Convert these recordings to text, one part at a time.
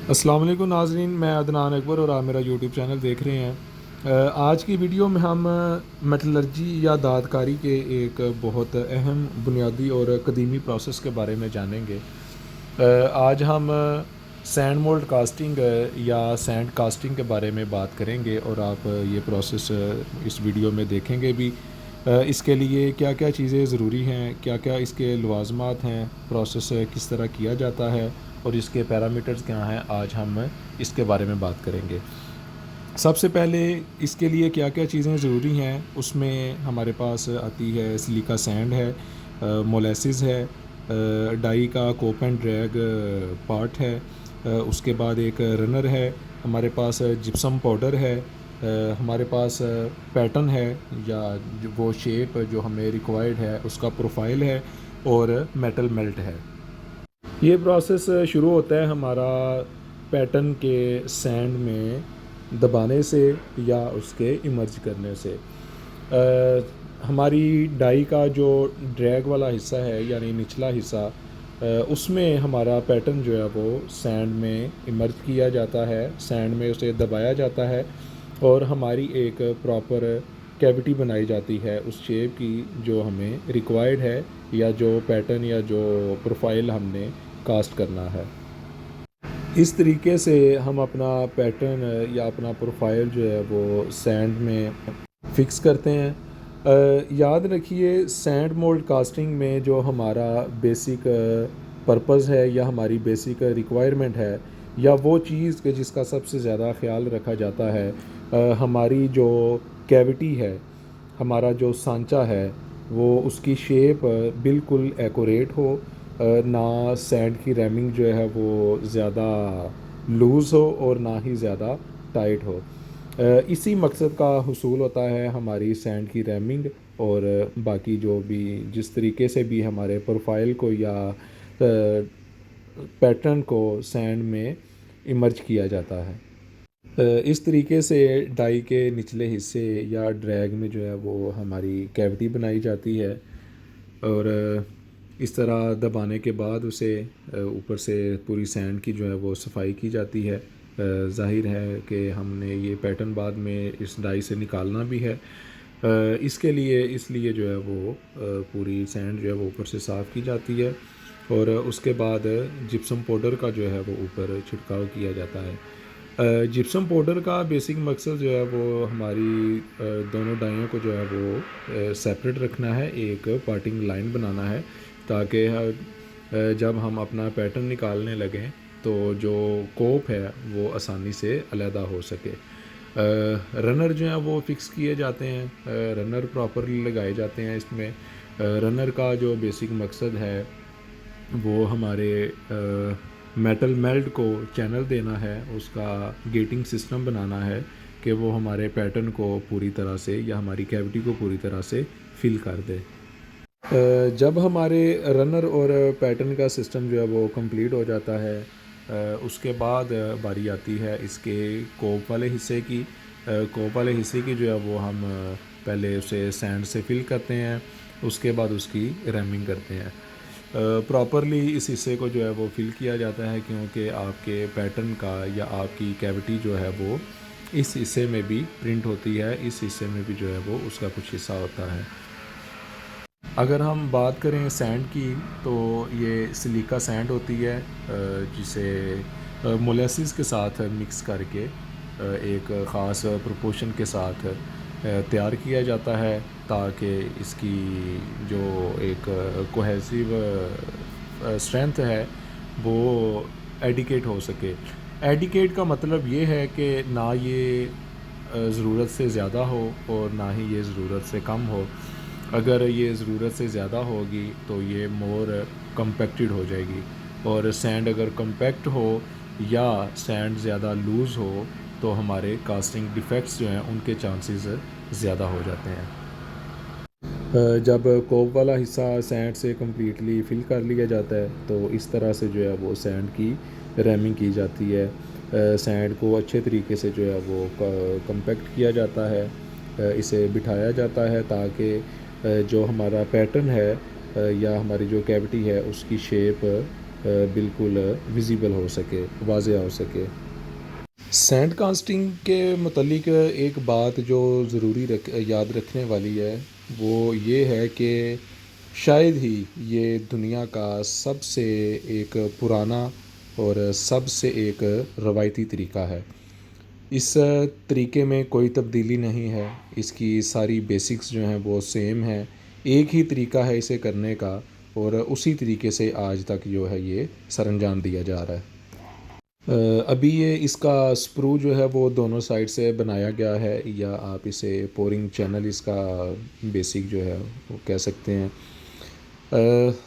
अस्सलाम वालेकुम नाज़रीन, मैं अदनान अकबर और आप मेरा यूट्यूब चैनल देख रहे हैं। आज की वीडियो में हम मेटलर्जी या दादकारी के एक बहुत अहम बुनियादी और कदीमी प्रोसेस के बारे में जानेंगे। आज हम सैंड मोल्ड कास्टिंग या सैंड कास्टिंग के बारे में बात करेंगे और आप ये प्रोसेस इस वीडियो में देखेंगे भी। इसके लिए क्या क्या चीज़ें ज़रूरी हैं, क्या क्या इसके लवाज़मात हैं, प्रोसेस किस तरह किया जाता है और इसके पैरामीटर्स क्या हैं, आज हम इसके बारे में बात करेंगे। सबसे पहले इसके लिए क्या क्या चीज़ें ज़रूरी हैं, उसमें हमारे पास आती है सिलिका सैंड है, मोलेसिस है, डाई का कोप एंड ड्रैग पार्ट है, उसके बाद एक रनर है, हमारे पास जिप्सम पाउडर है, हमारे पास पैटर्न है या वो शेप जो हमें रिक्वायर्ड है उसका प्रोफाइल है, और मेटल मेल्ट है। ये प्रोसेस शुरू होता है हमारा पैटर्न के सैंड में दबाने से या उसके इमर्ज करने से। हमारी डाई का जो ड्रैग वाला हिस्सा है यानी निचला हिस्सा, उसमें हमारा पैटर्न जो है वो सैंड में इमर्ज किया जाता है, सैंड में उसे दबाया जाता है और हमारी एक प्रॉपर कैविटी बनाई जाती है उस शेप की जो हमें रिक्वायर्ड है या जो पैटर्न या जो प्रोफाइल हमने कास्ट करना है। इस तरीके से हम अपना पैटर्न या अपना प्रोफाइल जो है वो सैंड में फ़िक्स करते हैं। याद रखिए, सैंड मोल्ड कास्टिंग में जो हमारा बेसिक पर्पज़ है या हमारी बेसिक रिक्वायरमेंट है या वो चीज़ कि जिसका सबसे ज़्यादा ख़्याल रखा जाता है, हमारी जो कैविटी है, हमारा जो सांचा है, वो उसकी शेप बिल्कुल एक्यूरेट हो, ना सैंड की रैमिंग जो है वो ज़्यादा लूज़ हो और ना ही ज़्यादा टाइट हो। इसी मकसद का हुसूल होता है हमारी सैंड की रैमिंग और बाकी जो भी जिस तरीके से भी हमारे प्रोफाइल को या पैटर्न को सैंड में इमर्ज किया जाता है। इस तरीके से डाई के निचले हिस्से या ड्रैग में जो है वो हमारी कैविटी बनाई जाती है और इस तरह दबाने के बाद उसे ऊपर से पूरी सैंड की जो है वो सफाई की जाती है। ज़ाहिर है कि हमने ये पैटर्न बाद में इस डाई से निकालना भी है। इसके लिए इसलिए जो है वो पूरी सैंड जो है वो ऊपर से साफ़ की जाती है और उसके बाद जिप्सम पाउडर का जो है वो ऊपर छिड़काव किया जाता है। जिप्सम पाउडर का बेसिक मकसद जो है वो हमारी दोनों डाइयों को जो है वो सेपरेट रखना है, एक पार्टिंग लाइन बनाना है ताकि जब हम अपना पैटर्न निकालने लगें तो जो कोप है वो आसानी से अलहदा हो सके। रनर जो हैं वो फ़िक्स किए जाते हैं, रनर प्रॉपरली लगाए जाते हैं इसमें। रनर का जो बेसिक मकसद है वो हमारे मेटल मेल्ट को चैनल देना है, उसका गेटिंग सिस्टम बनाना है कि वो हमारे पैटर्न को पूरी तरह से या हमारी कैविटी को पूरी तरह से फिल कर दे। जब हमारे रनर और पैटर्न का सिस्टम जो है वो कंप्लीट हो जाता है, उसके बाद बारी आती है इसके कोप वाले हिस्से की। कोप वाले हिस्से की जो है वो हम पहले उसे सैंड से फिल करते हैं, उसके बाद उसकी रैमिंग करते हैं। प्रॉपरली इस हिस्से को जो है वो फिल किया जाता है क्योंकि आपके पैटर्न का या आपकी कैविटी जो है वो इस हिस्से में भी प्रिंट होती है, इस हिस्से में भी जो है वो उसका कुछ हिस्सा होता है। अगर हम बात करें सैंड की तो ये सिलिका सैंड होती है, जिसे मोलेसिस के साथ मिक्स करके एक ख़ास प्रोपोर्शन के साथ तैयार किया जाता है ताकि इसकी जो एक कोहेसिव स्ट्रेंथ है वो एडिकेट हो सके। एडिकेट का मतलब ये है कि ना ये ज़रूरत से ज़्यादा हो और ना ही ये ज़रूरत से कम हो। अगर ये ज़रूरत से ज़्यादा होगी तो ये मोर कम्पैक्टेड हो जाएगी, और सैंड अगर कम्पैक्ट हो या सैंड ज़्यादा लूज़ हो तो हमारे कास्टिंग डिफेक्ट्स जो हैं उनके चांसेस ज़्यादा हो जाते हैं। जब कोप वाला हिस्सा सैंड से कम्प्लीटली फिल कर लिया जाता है तो इस तरह से जो है वो सैंड की रैमिंग की जाती है। सैंड को अच्छे तरीके से जो है वो कम्पैक्ट किया जाता है, इसे बिठाया जाता है ताकि जो हमारा पैटर्न है या हमारी जो कैविटी है उसकी शेप بالکل ویزیبل ہو سکے، واضح ہو سکے۔ سینڈ کاسٹنگ کے متعلق ایک بات جو ضروری یاد رکھنے والی ہے وہ یہ ہے کہ شاید ہی یہ دنیا کا سب سے ایک پرانا اور سب سے ایک روایتی طریقہ ہے۔ اس طریقے میں کوئی تبدیلی نہیں ہے، اس کی ساری بیسکس جو ہیں وہ سیم ہیں، ایک ہی طریقہ ہے اسے کرنے کا، اور اسی طریقے سے آج تک جو ہے یہ سر انجام دیا جا رہا ہے۔ ابھی یہ اس کا سپرو جو ہے وہ دونوں سائڈ سے بنایا گیا ہے، یا آپ اسے پورنگ چینل اس کا بیسک جو ہے وہ کہہ سکتے ہیں۔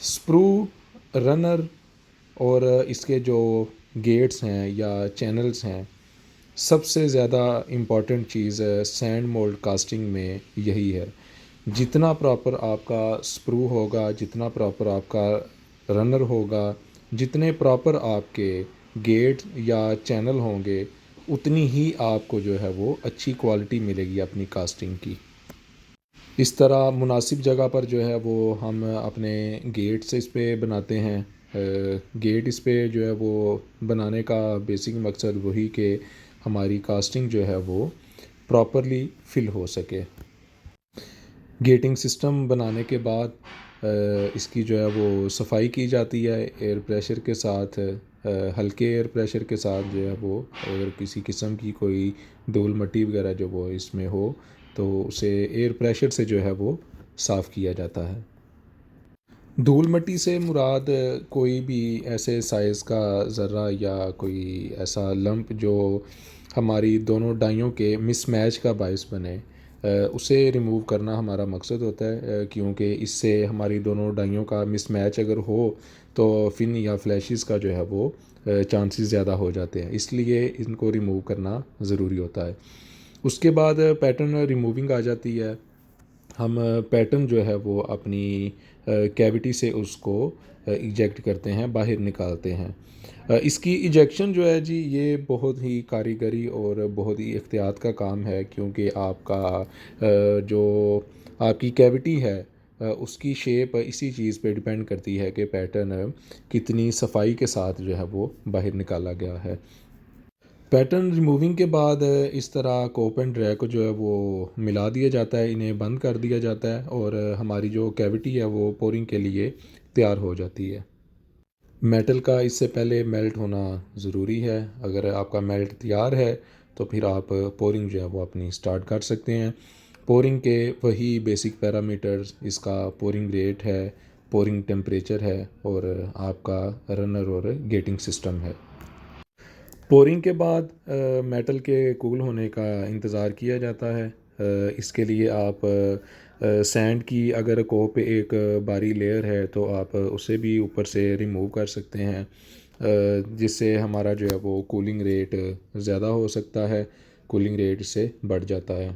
سپرو، رنر اور اس کے جو گیٹس ہیں یا چینلز ہیں، سب سے زیادہ امپورٹنٹ چیز سینڈ مولڈ کاسٹنگ میں یہی ہے۔ جتنا پراپر آپ کا سپرو ہوگا، جتنا پراپر آپ کا رنر ہوگا، جتنے پراپر آپ کے گیٹ یا چینل ہوں گے، اتنی ہی آپ کو جو ہے وہ اچھی کوالٹی ملے گی اپنی کاسٹنگ کی۔ اس طرح مناسب جگہ پر جو ہے وہ ہم اپنے گیٹ سے اس پہ بناتے ہیں۔ گیٹ اس پہ جو ہے وہ بنانے کا بیسک مقصد وہی کہ ہماری کاسٹنگ جو ہے وہ پراپرلی فل ہو سکے۔ گیٹنگ سسٹم بنانے کے بعد اس کی جو ہے وہ صفائی کی جاتی ہے ایئر پریشر کے ساتھ، ہلکے ایئر پریشر کے ساتھ جو ہے وہ، اگر کسی قسم کی کوئی دھول مٹی وغیرہ جو وہ اس میں ہو تو اسے ایئر پریشر سے جو ہے وہ صاف کیا جاتا ہے۔ دھول مٹی سے مراد کوئی بھی ایسے سائز کا ذرہ یا کوئی ایسا لمپ جو ہماری دونوں ڈائیوں کے مس میچ کا باعث بنے، اسے ریموو کرنا ہمارا مقصد ہوتا ہے، کیونکہ اس سے ہماری دونوں ڈائیوں کا مس میچ اگر ہو تو فن یا فلیشز کا جو ہے وہ چانسز زیادہ ہو جاتے ہیں، اس لیے ان کو ریموو کرنا ضروری ہوتا ہے۔ اس کے بعد پیٹرن ریموونگ آ جاتی ہے۔ ہم پیٹرن جو ہے وہ اپنی کیوٹی سے اس کو ایجیکٹ کرتے ہیں، باہر نکالتے ہیں۔ اس کی ایجیکشن جو ہے جی یہ بہت ہی کاریگری اور بہت ہی احتیاط کا کام ہے، کیونکہ آپ کا جو آپ کی کیوٹی ہے اس کی شیپ اسی چیز پہ ڈیپینڈ کرتی ہے کہ پیٹرن کتنی صفائی کے ساتھ جو ہے وہ باہر نکالا گیا ہے۔ پیٹرن ریموونگ کے بعد اس طرح کوپ اینڈ ڈرائی کو جو ہے وہ ملا دیا جاتا ہے، انہیں بند کر دیا جاتا ہے، اور ہماری جو کیوٹی ہے وہ پورنگ کے لیے تیار ہو جاتی ہے۔ میٹل کا اس سے پہلے میلٹ ہونا ضروری ہے۔ اگر آپ کا میلٹ تیار ہے تو پھر آپ پورنگ جو ہے وہ اپنی سٹارٹ کر سکتے ہیں۔ پورنگ کے وہی بیسک پیرامیٹرز، اس کا پورنگ ریٹ ہے، پورنگ ٹیمپریچر ہے، اور آپ کا رنر اور گیٹنگ سسٹم ہے۔ پورنگ کے بعد میٹل کے کول ہونے کا انتظار کیا جاتا ہے۔ اس کے لیے آپ سینڈ کی اگر کوپ پہ ایک باری لیئر ہے تو آپ اسے بھی اوپر سے ریموو کر سکتے ہیں، جس سے ہمارا جو ہے وہ کولنگ ریٹ زیادہ ہو سکتا ہے، کولنگ ریٹ سے بڑھ جاتا ہے۔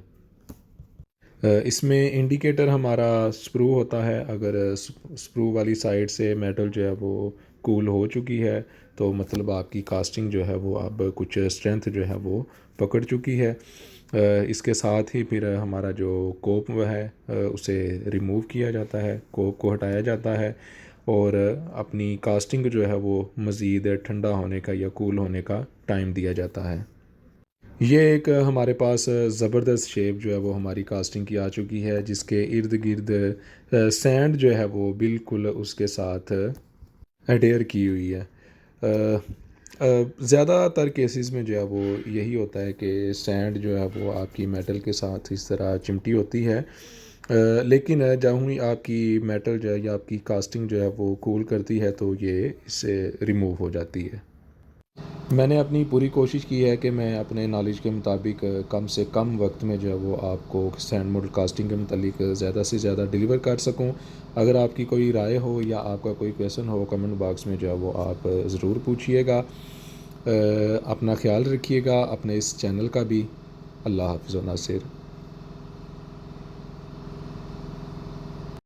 اس میں انڈیکیٹر ہمارا سپرو ہوتا ہے، اگر سپرو والی سائڈ سے میٹل جو ہے وہ کول ہو چکی ہے تو مطلب آپ کی کاسٹنگ جو ہے وہ اب کچھ اسٹرینتھ جو ہے وہ پکڑ چکی ہے۔ اس کے ساتھ ہی پھر ہمارا جو کوپ ہے اسے ریموو کیا جاتا ہے، کوپ کو ہٹایا جاتا ہے، اور اپنی کاسٹنگ جو ہے وہ مزید ٹھنڈا ہونے کا یا کول ہونے کا ٹائم دیا جاتا ہے۔ یہ ایک ہمارے پاس زبردست شیپ جو ہے وہ ہماری کاسٹنگ کی آ چکی ہے، جس کے ارد گرد سینڈ جو ہے وہ بالکل اس کے ساتھ اڈیئر کی ہوئی ہے۔ زیادہ تر کیسز میں جو ہے وہ یہی ہوتا ہے کہ سینڈ جو ہے وہ آپ کی میٹل کے ساتھ اس طرح چمٹی ہوتی ہے، لیکن جب ہی آپ کی میٹل جو ہے یا آپ کی کاسٹنگ جو ہے وہ کول کرتی ہے تو یہ اس سے ریموو ہو جاتی ہے۔ میں نے اپنی پوری کوشش کی ہے کہ میں اپنے نالج کے مطابق کم سے کم وقت میں جو ہے وہ آپ کو سینڈ مولڈ کاسٹنگ کے متعلق زیادہ سے زیادہ ڈیلیور کر سکوں۔ اگر آپ کی کوئی رائے ہو یا آپ کا کوئی کویشچن ہو کمنٹ باکس میں جو ہے وہ آپ ضرور پوچھیے گا۔ اپنا خیال رکھیے گا، اپنے اس چینل کا بھی۔ اللہ حافظ و ناصر۔